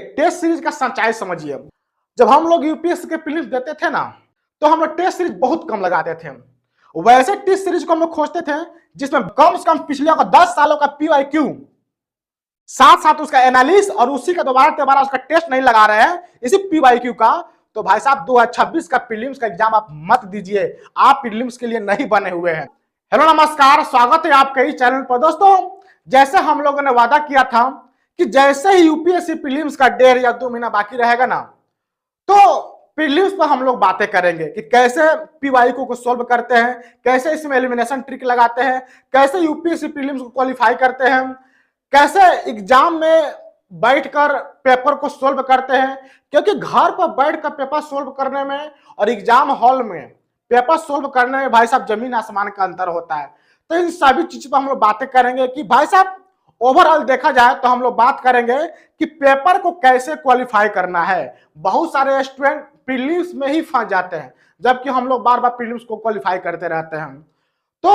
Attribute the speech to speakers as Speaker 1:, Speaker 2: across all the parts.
Speaker 1: Test series का सच्चाई समझिए। जब हम लोग यूपीएससी के प्रीलिम्स देते थे ना, तो हम लोग टेस्ट सीरीज बहुत कम लगाते थे। वैसे टेस्ट सीरीज को हम लोग खोजते थे जिसमें कम से कम पिछले 10 सालों का पीवाईक्यू, साथ साथ उसका एनालिसिस और उसी का दोबारा उसका टेस्ट नहीं लगा रहे हैं इसी पीवाईक्यू का, तो भाई साहब 2026 का प्रीलिम्स का एग्जाम आप मत दीजिए। आप प्रीलिम्स के लिए नहीं बने हुए हैं। हेलो नमस्कार, स्वागत है आपके इस चैनल पर। दोस्तों, जैसे हम लोगों ने वादा किया था कि जैसे ही यूपीएससी प्रीलिम्स का 1.5 या 2 महीना बाकी रहेगा ना, तो प्रीलिम्स पर हम लोग बातें करेंगे कि कैसे पीवाईक्यू को सोल्व करते हैं, कैसे इसमें एलिमिनेशन ट्रिक लगाते हैं, कैसे यूपीएससी प्रीलिम्स को क्वालिफाई करते हैं, कैसे एग्जाम में बैठकर पेपर को सोल्व करते हैं। क्योंकि घर पर बैठकर पेपर सोल्व करने में और एग्जाम हॉल में पेपर सोल्व करने में भाई साहब जमीन आसमान का अंतर होता है। तो इन सभी चीजों पर हम लोग बातें करेंगे कि भाई साहब ओवरऑल देखा जाए तो हम लोग बात करेंगे कि पेपर को कैसे क्वालिफाई करना है। बहुत सारे स्टूडेंट प्रीलिम्स में ही फंस जाते हैं, जबकि हम लोग बार बार प्रीलिम्स को क्वालिफाई करते रहते हैं। तो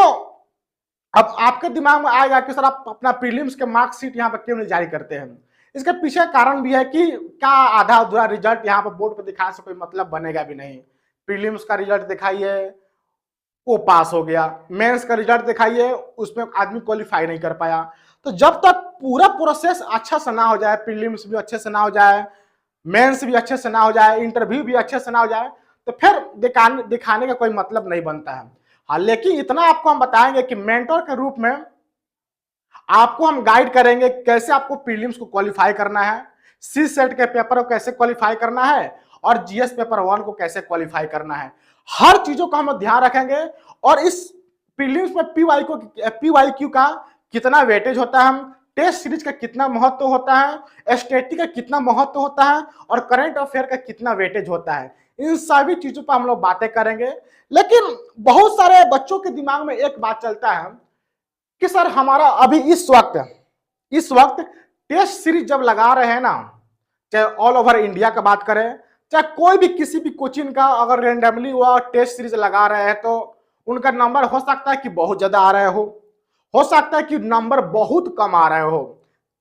Speaker 1: अब आपके दिमाग में आएगा कि सर आप अपना प्रीलिम्स के मार्कशीट यहाँ पर क्यों नहीं जारी करते हैं। इसके पीछे कारण भी है कि क्या आधा अधूरा रिजल्ट यहाँ पर बोर्ड पर दिखाने से कोई मतलब बनेगा भी नहीं। प्रीलिम्स का रिजल्ट दिखाइए, वो पास हो गया, मेंस का रिजल्ट दिखाइए, उसमें आदमी क्वालिफाई नहीं कर पाया। तो जब तक पूरा प्रोसेस अच्छा से ना हो जाए, प्रीलिम्स भी अच्छे से ना हो जाए, मेंस भी अच्छे से ना हो जाए, इंटरव्यू भी अच्छे से ना हो जाए, तो फिर दिखाने का कोई मतलब नहीं बनता है। हाँ, लेकिन इतना आपको हम बताएंगे कि मेंटर के रूप में आपको हम गाइड करेंगे कैसे आपको प्रीलिम्स को क्वालिफाई करना है, सी सेट के पेपर को कैसे क्वालिफाई करना है और जीएस पेपर 1 को कैसे क्वालिफाई करना है। हर चीजों का हम ध्यान रखेंगे और इस प्रीलिम्स में पीवाईक्यू का कितना वेटेज होता है, टेस्ट सीरीज का कितना महत्व होता है, स्टैटिक का कितना महत्व होता है और करंट अफेयर का कितना वेटेज होता है, इन सभी चीजों पर हम लोग बातें करेंगे। लेकिन बहुत सारे बच्चों के दिमाग में एक बात चलता है कि सर हमारा अभी इस वक्त टेस्ट सीरीज जब लगा रहे हैं ना, चाहे ऑल ओवर इंडिया का बात करें, चाहे कोई भी किसी भी कोचिंग का अगर रेंडमली वो टेस्ट सीरीज लगा रहे हैं, तो उनका नंबर हो सकता है कि बहुत ज्यादा आ रहे हो सकता है कि नंबर बहुत कम आ रहे हो,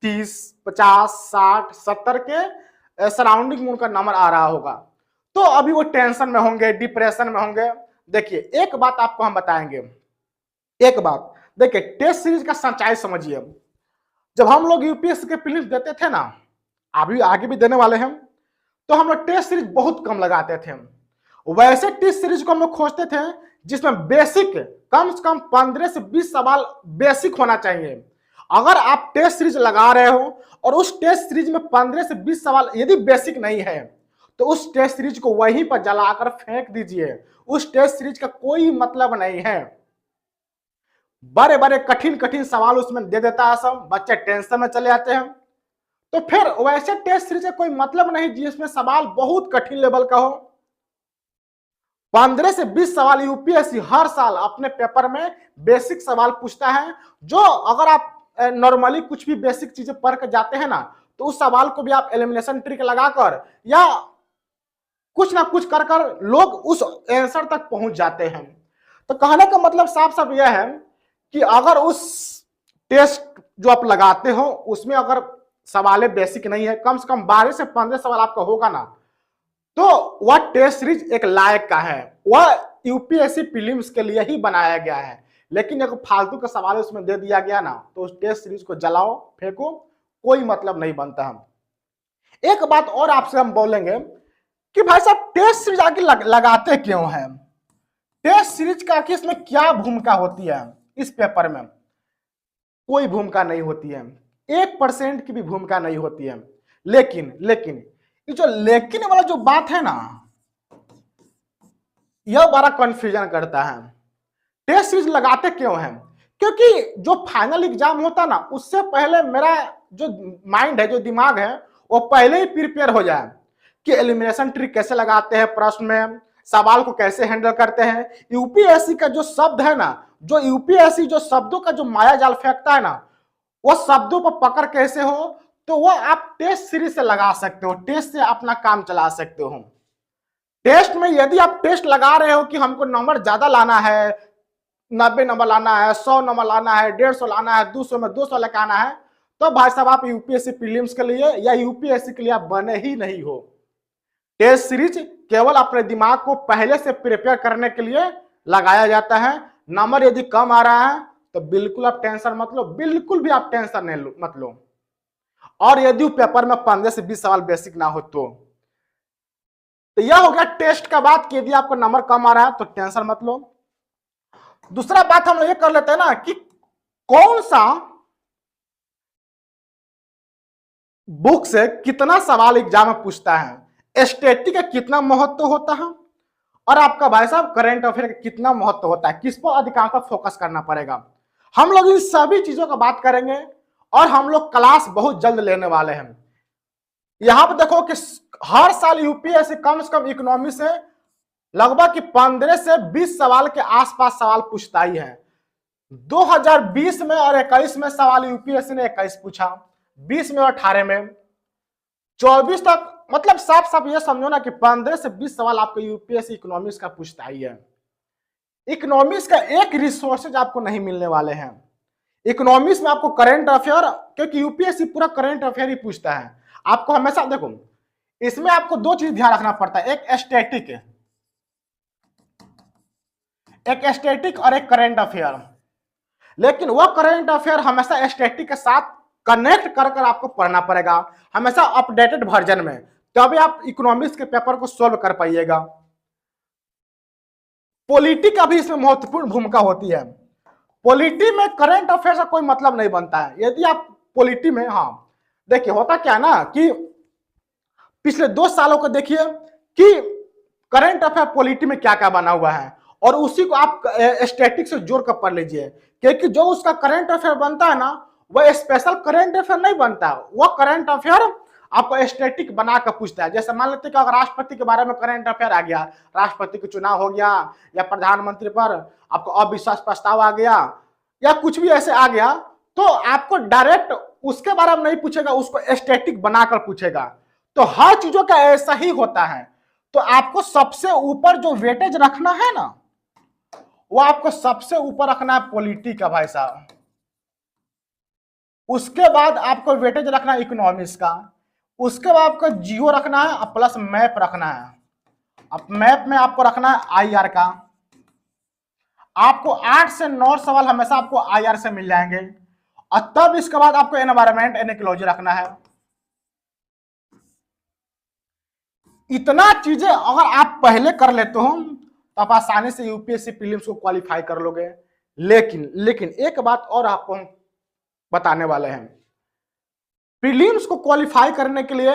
Speaker 1: 30, 50, 60, 70 के सराउंडिंग में उनका नंबर आ रहा होगा। तो अभी वो टेंशन में होंगे, डिप्रेशन में होंगे। देखिए, एक बात आपको हम बताएंगे, एक बात देखिए, टेस्ट सीरीज का सच्चाई समझिए। जब हम लोग यूपीएससी के प्रीलिम्स देते थे ना, अभी आगे भी देने वाले हैं, तो हम लोग टेस्ट सीरीज बहुत कम लगाते थे। वैसे टेस्ट सीरीज को हम लोग खोजते थे जिसमें बेसिक कम से कम 15 से 20 सवाल बेसिक होना चाहिए। अगर आप टेस्ट सीरीज लगा रहे हो और उस टेस्ट सीरीज में 15 से 20 सवाल यदि बेसिक नहीं है, तो उस टेस्ट सीरीज को वहीं पर जलाकर फेंक दीजिए। उस टेस्ट सीरीज का कोई मतलब नहीं है। बड़े बड़े कठिन सवाल उसमें दे देता है सब, बच्चे टेंशन में चले जाते हैं। तो फिर वैसे टेस्ट सीरीज का कोई मतलब नहीं जिसमें सवाल बहुत कठिन लेवल का हो। 15 से 20 सवाल यूपीएससी हर साल अपने पेपर में बेसिक सवाल पूछता है, जो अगर आप नॉर्मली कुछ भी बेसिक चीजें पढ़ कर जाते हैं ना, तो उस सवाल को भी आप एलिमिनेशन ट्रिक लगाकर या कुछ ना कुछ कर कर लोग उस आंसर तक पहुंच जाते हैं। तो कहने का मतलब साफ साफ यह है कि अगर उस टेस्ट जो आप लगाते हो उसमें अगर सवाल बेसिक नहीं है, कम से कम 12 से 15 सवाल आपका होगा ना, तो वह टेस्ट सीरीज एक लायक का है। वह यूपीएससी प्रीलिम्स के लिए ही बनाया गया है। लेकिन अगर फालतू का सवाल उसमें दे दिया गया ना, तो उस टेस्ट सीरीज को जलाओ, फेंको, कोई मतलब नहीं बनता है। एक बात और आपसे हम बोलेंगे कि भाई साहब टेस्ट सीरीज आगे लगाते क्यों हैं? टेस्ट सीरीज का आखिर इसमें क्या भूमिका होती है? इस पेपर में कोई भूमिका नहीं होती है, 1% की भी भूमिका नहीं होती है। लेकिन ये जो लेकिन वाला जो बात है ना, यह बड़ा कंफ्यूजन करता है। टेस्ट सीरीज लगाते क्यों हैं? क्योंकि जो फाइनल एग्जाम होता ना, उससे पहले मेरा जो माइंड है, जो दिमाग है, वो पहले ही प्रिपेयर हो जाए कि एलिमिनेशन ट्रिक कैसे लगाते हैं, प्रश्न में सवाल को कैसे हैंडल करते हैं। यूपीएससी का जो शब्द है ना, जो यूपीएससी जो शब्दों का जो माया जाल फेंकता है ना, वो शब्दों पर पकड़ कैसे हो, तो वो आप टेस्ट सीरीज से लगा सकते हो, टेस्ट से अपना काम चला सकते हो। टेस्ट में यदि आप टेस्ट लगा रहे हो कि हमको नंबर ज्यादा लाना है, 90 नंबर लाना है, 100 नंबर लाना है, 150 लाना है, 200 में 200 लेकर आना है, तो भाई साहब आप यूपीएससी प्रीलिम्स के लिए या यूपीएससी के लिए आप बने ही नहीं हो। टेस्ट सीरीज केवल अपने दिमाग को पहले से प्रिपेयर करने के लिए लगाया जाता है। नंबर यदि कम आ रहा है तो बिल्कुल आप टेंशन मत लो, बिल्कुल भी आप टेंशन नहीं लो मत लो। और यदि पेपर में 15 से 20 सवाल बेसिक ना हो तो यह हो गया टेस्ट का बात कि यदि आपको नंबर कम आ रहा है तो टेंशन मत लो। दूसरा बात हम लोग ये कर लेते हैं ना कि कौन सा बुक से कितना सवाल एग्जाम में पूछता है, स्टैटिक का कितना महत्व होता है, और आपका भाई साहब करंट अफेयर का कितना महत्व होता है, किस पर अधिकांश पर फोकस करना पड़ेगा। हम लोग इन सभी चीजों का बात करेंगे और हम लोग क्लास बहुत जल्द लेने वाले हैं। यहां पर देखो कि हर साल यूपीएससी कम से कम इकोनॉमी से लगभग 15 से 20 सवाल के आसपास सवाल पूछता ही है। 2020 में और 21 में सवाल यूपीएससी ने 21 पूछा, 20 में और 18 में, 24 तक, मतलब साफ साफ ये समझो ना कि 15 से 20 सवाल आपको यूपीएससी इकोनॉमिक्स का पूछता ही है। इकोनॉमिक्स का एक रिसोर्सेज आपको नहीं मिलने वाले हैं। इकोनॉमिक्स में आपको करंट अफेयर, क्योंकि यूपीएससी पूरा करंट अफेयर ही पूछता है। आपको हमेशा देखो इसमें आपको दो चीज ध्यान रखना पड़ता है, एक स्टैटिक और एक करंट अफेयर। लेकिन वो करंट अफेयर हमेशा स्टैटिक के साथ कनेक्ट कर कर आपको पढ़ना पड़ेगा, हमेशा अपडेटेड वर्जन में, तभी आप इकोनॉमिक्स के पेपर को सोल्व कर पाइएगा। पॉलिटी का भी इसमें महत्वपूर्ण भूमिका होती है। पॉलिटी में करंट अफेयर का कोई मतलब नहीं बनता है। यदि आप पॉलिटी में, हाँ देखिए होता क्या है ना कि पिछले 2 सालों को देखिए कि करंट अफेयर पॉलिटी में क्या क्या बना हुआ है, और उसी को आप स्टैटिक से जोड़ कर पढ़ लीजिए, क्योंकि जो उसका करंट अफेयर बनता है ना वह स्पेशल करंट अफेयर नहीं बनता, वो करंट अफेयर आपको स्टैटिक बना कर पूछता है। जैसे मान लेते कि अगर राष्ट्रपति के बारे में करंट अफेयर आ गया, राष्ट्रपति का चुनाव हो गया, या प्रधानमंत्री पर आपको अविश्वास प्रस्ताव आ गया, या कुछ भी ऐसे आ गया, तो आपको डायरेक्ट उसके बारे में नहीं पूछेगा, उसको स्टैटिक बनाकर पूछेगा। तो हर चीजों का ऐसा ही होता है। तो आपको सबसे ऊपर जो वेटेज रखना है ना, वो आपको सबसे ऊपर रखना है पॉलिटी का भाई साहब। उसके बाद आपको वेटेज रखना है इकोनॉमिक्स का, उसके बाद आपको जियो रखना है, प्लस मैप रखना है। अब मैप में आपको रखना है आईआर का। आपको 8 से 9 सवाल हमेशा आपको आईआर से मिल जाएंगे, और तब इसके बाद आपको एनवायरमेंट एंड इकोलॉजी रखना है। इतना चीजें अगर आप पहले कर लेते हो तो आप आसानी से यूपीएससी प्रीलिम्स को क्वालिफाई कर लोगे। लेकिन एक बात और आपको हम बताने वाले हैं, प्रीलिम्स को क्वालिफाई करने के लिए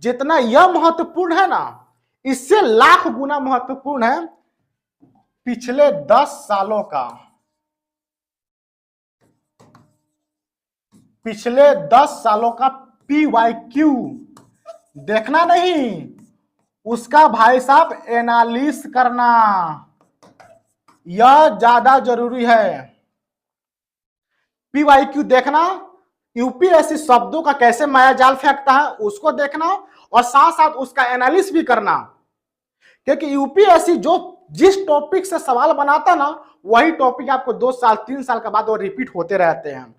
Speaker 1: जितना यह महत्वपूर्ण है ना, इससे लाख गुना महत्वपूर्ण है पिछले 10 सालों का, पिछले 10 सालों का PYQ देखना नहीं, उसका भाई साहब एनालिसिस करना, यह ज्यादा जरूरी है। PYQ देखना, यूपीएससी शब्दों का कैसे माया जाल फेंकता है उसको देखना, और साथ साथ उसका एनालिसिस भी करना, क्योंकि यूपीएससी जो जिस टॉपिक से सवाल बनाता ना, वही टॉपिक आपको 2 साल 3 साल के बाद वो रिपीट होते रहते हैं।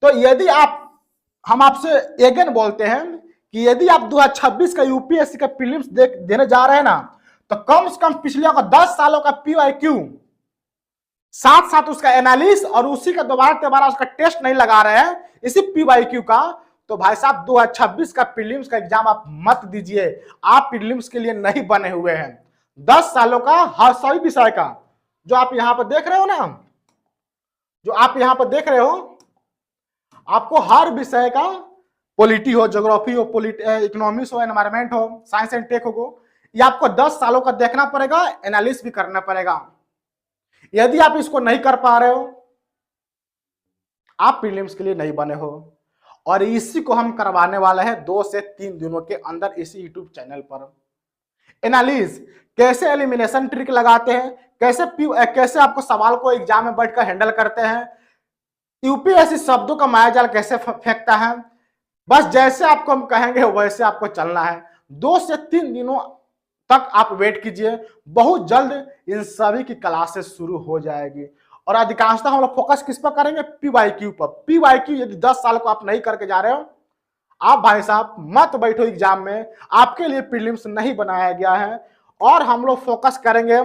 Speaker 1: तो यदि हम आपसे अगेन बोलते हैं कि यदि आप 2026 का यूपीएससी का प्रीलिम्स देने जा रहे हैं ना, तो कम से कम पिछले 10 सालों का PYQ, साथ साथ उसका एनालिसिस, और उसी का दोबारा उसका टेस्ट नहीं लगा रहे हैं इसी PYQ का, तो भाई साहब 2026 का प्रीलिम्स का एग्जाम आप मत दीजिए। आप प्रीलिम्स के लिए नहीं बने हुए हैं। 10 सालों का हर सभी विषय का जो आप यहां पर देख रहे हो ना, जो आप यहां पर देख रहे हो, आपको हर विषय का, पॉलिटी हो, ज्योग्राफी हो, इकोनॉमिक्स हो, एनवायरमेंट हो, साइंस एंड टेक हो, ये आपको 10 सालों का देखना पड़ेगा, एनालिसिस भी करना पड़ेगा। यदि आप इसको नहीं कर पा रहे हो, आप प्रीलिम्स के लिए नहीं बने हो। और इसी को हम करवाने वाले हैं 2 से 3 दिनों के अंदर इसी यूट्यूब चैनल पर। एनालिसिस, कैसे एलिमिनेशन ट्रिक लगाते हैं, कैसे आपको सवाल को एग्जाम में बैठकर हैंडल करते हैं, यूपीएससी शब्दों का मायाजाल कैसे फेंकता है, बस जैसे आपको हम कहेंगे वैसे आपको चलना है। 2 से 3 दिनों तक आप वेट कीजिए, बहुत जल्द इन सभी की क्लासेस शुरू हो जाएगी। और अधिकांशतः हम लोग फोकस किस पर करेंगे, पीवाईक्यू पर। पीवाईक्यू यदि 10 साल को आप नहीं करके जा रहे हो, आप भाई साहब मत बैठो एग्जाम में, आपके लिए प्रीलिम्स नहीं बनाया गया है। और हम लोग फोकस करेंगे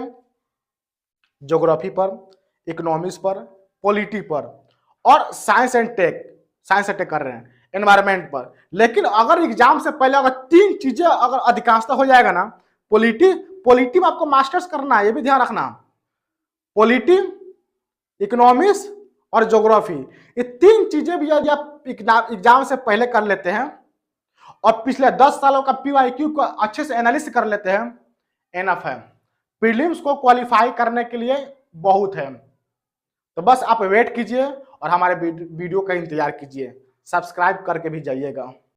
Speaker 1: ज्योग्राफी पर, इकोनॉमिक्स पर, पॉलिटी पर और साइंस एंड टेक कर रहे हैं, एनवायरमेंट पर। लेकिन अगर एग्जाम से पहले अगर 3 चीजें अगर अधिकांशतः हो जाएगा ना, पॉलिटी में आपको मास्टर्स करना है, ये भी ध्यान रखना। पॉलिटी, इकोनॉमिक्स और ज्योग्राफी, ये 3 चीजें भी यदि आप एग्जाम से पहले कर लेते हैं और पिछले 10 सालों का पीवाईक्यू को अच्छे से एनालिसिस कर लेते हैं, एनफ है। प्रीलिम्स को क्वालिफाई करने के लिए बहुत है। तो बस आप वेट कीजिए और हमारे वीडियो का इंतजार कीजिए, सब्सक्राइब करके भी जाइएगा।